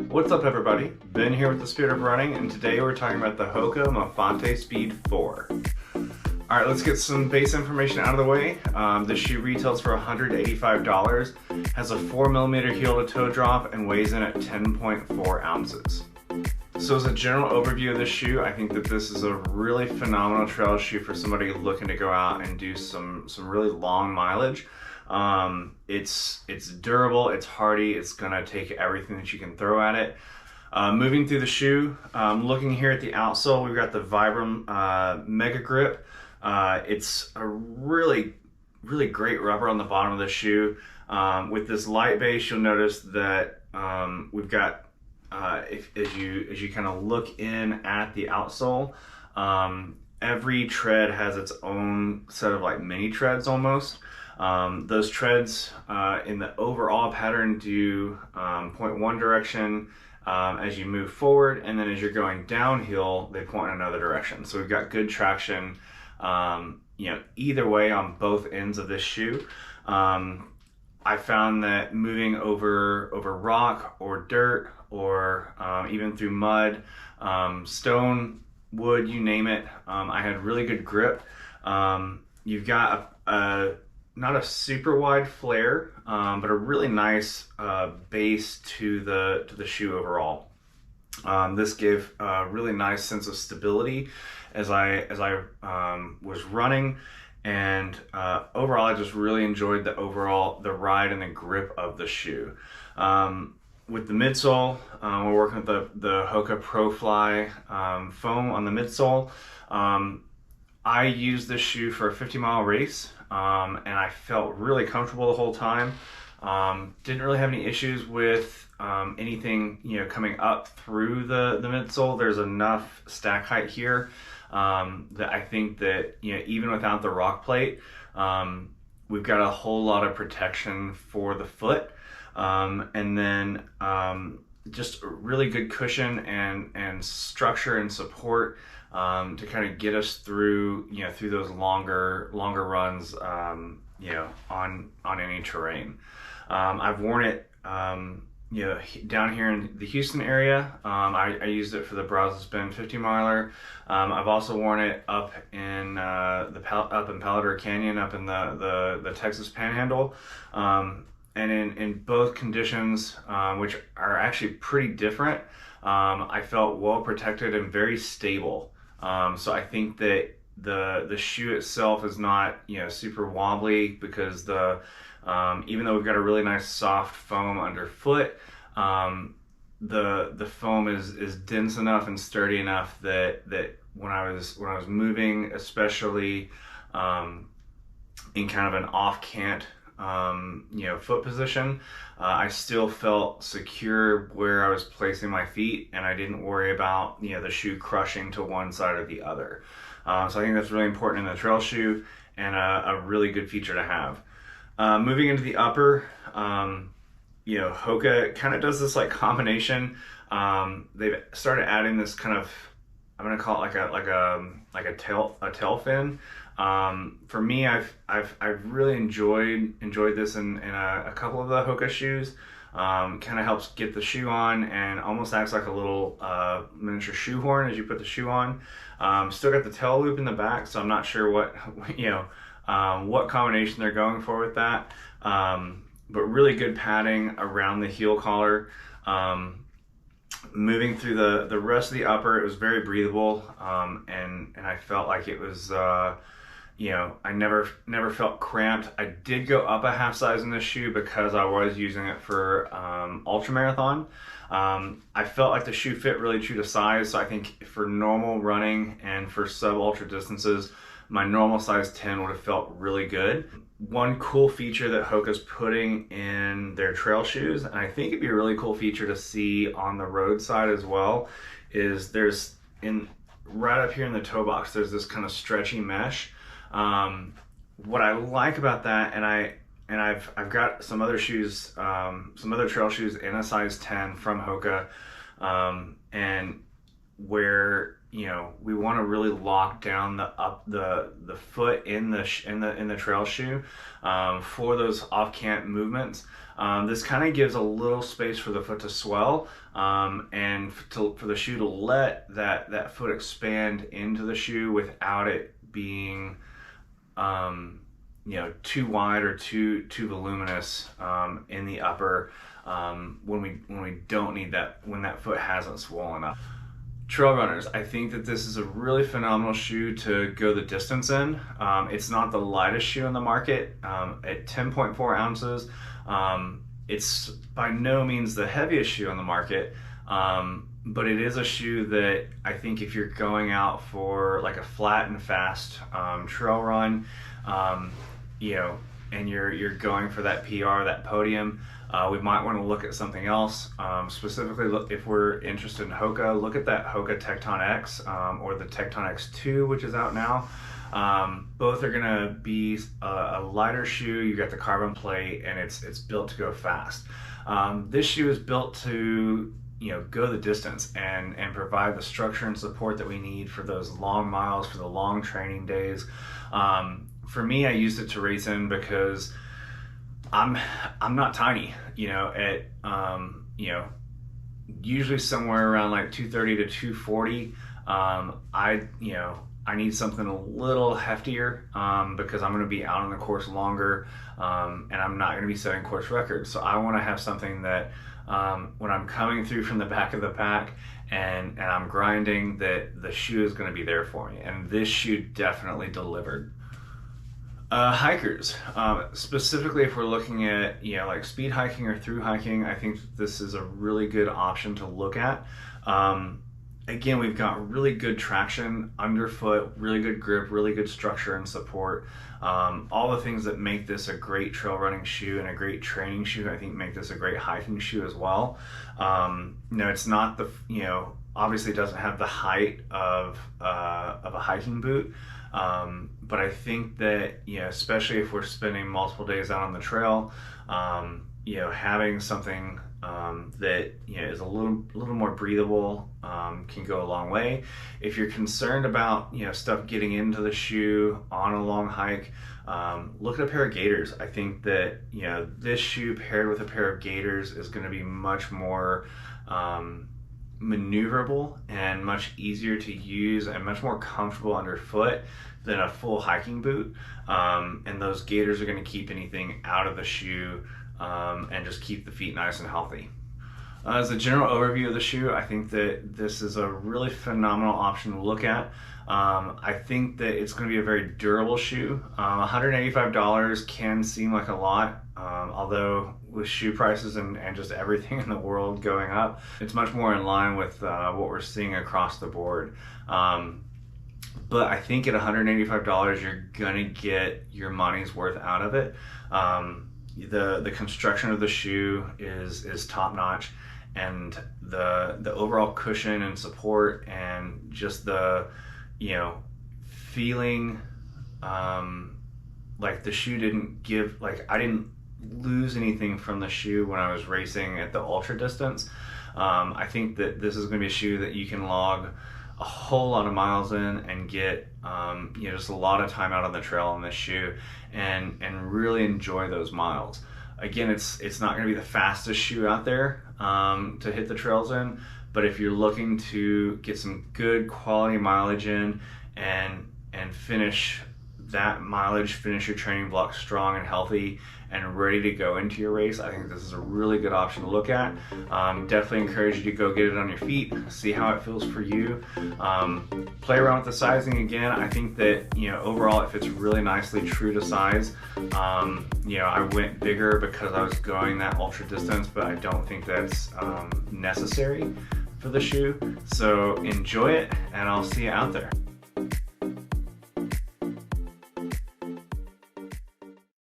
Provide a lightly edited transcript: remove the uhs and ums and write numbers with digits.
What's up everybody? Ben here with the Spirit of Running, and today we're talking about the Hoka Mafate Speed 4. Alright, let's get some base information out of the way. This shoe retails for $185, has a 4mm heel to toe drop, and weighs in at 10.4 ounces. So as a general overview of this shoe, I think that this is a really phenomenal trail shoe for somebody looking to go out and do some really long mileage. It's durable, it's hardy, it's gonna take everything that you can throw at it. Moving through the shoe, looking here at the outsole, we've got the Vibram Mega Grip. It's a really great rubber on the bottom of the shoe. With this light base, you'll notice that we've got as you kind of look in at the outsole, every tread has its own set of like mini treads almost. Those treads in the overall pattern do point one direction as you move forward, and then as you're going downhill, they point in another direction. So we've got good traction, either way on both ends of this shoe. I found that moving over rock or dirt or even through mud, stone, wood, you name it, I had really good grip. You've got not a super wide flare, but a really nice base to the shoe overall. This gave a really nice sense of stability as I was running, and overall I just really enjoyed the ride and the grip of the shoe. With the midsole, we're working with the Hoka Pro Fly foam on the midsole. I used this shoe for a 50-mile race, and I felt really comfortable the whole time. Didn't really have any issues with anything coming up through the midsole. There's enough stack height here that I think that even without the rock plate, we've got a whole lot of protection for the foot, and then just a really good cushion and structure and support to kind of get us through through those longer runs on any terrain. I've worn it down here in the Houston area. I used it for the Brazos Bend 50-miler. I've also worn it up in Paladar Canyon, up in the Texas Panhandle, and in both conditions, which are actually pretty different, I felt well protected and very stable. So I think that the shoe itself is not super wobbly, because even though we've got a really nice soft foam underfoot, the foam is dense enough and sturdy enough that when I was moving, especially in kind of an off-cant foot position, I still felt secure where I was placing my feet, and I didn't worry about the shoe crushing to one side or the other. So I think that's really important in the trail shoe, and a really good feature to have. Moving into the upper, Hoka kind of does this like combination. They've started adding this kind of, I'm gonna call it like a tail fin. For me, I've really enjoyed this in a couple of the Hoka shoes. Kind of helps get the shoe on and almost acts like a little miniature shoehorn as you put the shoe on. Still got the tail loop in the back, so I'm not sure what combination they're going for with that. But really good padding around the heel collar. Moving through the rest of the upper, it was very breathable, and I felt like it was I never felt cramped. I did go up a half size in this shoe because I was using it for ultra marathon. I felt like the shoe fit really true to size, so I think for normal running and for sub ultra distances, my normal size 10 would have felt really good. One cool feature that Hoka's putting in their trail shoes, and I think it'd be a really cool feature to see on the roadside as well, is right up here in the toe box, there's this kind of stretchy mesh. What I like about that, and I've got some other shoes, some other trail shoes in a size 10 from Hoka, and where we want to really lock down the foot in the trail shoe for those off-camp movements. This kind of gives a little space for the foot to swell and for the shoe to let that foot expand into the shoe without it being too wide or too voluminous in the upper when we don't need that, when that foot hasn't swollen up. Trail runners, I think that this is a really phenomenal shoe to go the distance in. It's not the lightest shoe in the market at 10.4 ounces. It's by no means the heaviest shoe on the market, but it is a shoe that I think if you're going out for like a flat and fast trail run, and you're going for that PR, that podium, we might want to look at something else. Specifically, if we're interested in Hoka, look at that Hoka Tecton X or the Tecton X2, which is out now. Both are gonna be a lighter shoe. You got the carbon plate, and it's built to go fast. This shoe is built to go the distance and provide the structure and support that we need for those long miles, for the long training days. For me, I used it to race in because I'm not tiny, usually somewhere around like 230 to 240. I need something a little heftier because I'm going to be out on the course longer, and I'm not going to be setting course records. So I want to have something that when I'm coming through from the back of the pack and I'm grinding, that the shoe is going to be there for me. And this shoe definitely delivered. Hikers, specifically if we're looking at like speed hiking or through hiking, I think this is a really good option to look at. Again, we've got really good traction underfoot, really good grip, really good structure and support. All the things that make this a great trail running shoe and a great training shoe, I think make this a great hiking shoe as well. It's not obviously it doesn't have the height of a hiking boot. But I think that, especially if we're spending multiple days out on the trail, having something that is a little more breathable can go a long way. If you're concerned about stuff getting into the shoe on a long hike, look at a pair of gaiters. I think that this shoe paired with a pair of gaiters is going to be much more maneuverable and much easier to use and much more comfortable underfoot than a full hiking boot. And those gaiters are going to keep anything out of the shoe and just keep the feet nice and healthy. As a general overview of the shoe, I think that this is a really phenomenal option to look at. I think that it's going to be a very durable shoe. $185 can seem like a lot, although with shoe prices and just everything in the world going up, it's much more in line with what we're seeing across the board. But I think at $185, you're gonna get your money's worth out of it. The construction of the shoe is top notch, and the overall cushion and support and just the feeling like the shoe didn't give, like I didn't lose anything from the shoe when I was racing at the ultra distance. I think that this is going to be a shoe that you can log a whole lot of miles in and get just a lot of time out on the trail on this shoe and really enjoy those miles. Again, it's not going to be the fastest shoe out there to hit the trails in, but if you're looking to get some good quality mileage in and finish that mileage, finish your training block strong and healthy and ready to go into your race, I think this is a really good option to look at. Definitely encourage you to go get it on your feet, see how it feels for you. Play around with the sizing again. I think that overall it fits really nicely true to size. I went bigger because I was going that ultra distance, but I don't think that's necessary for the shoe. So enjoy it, and I'll see you out there.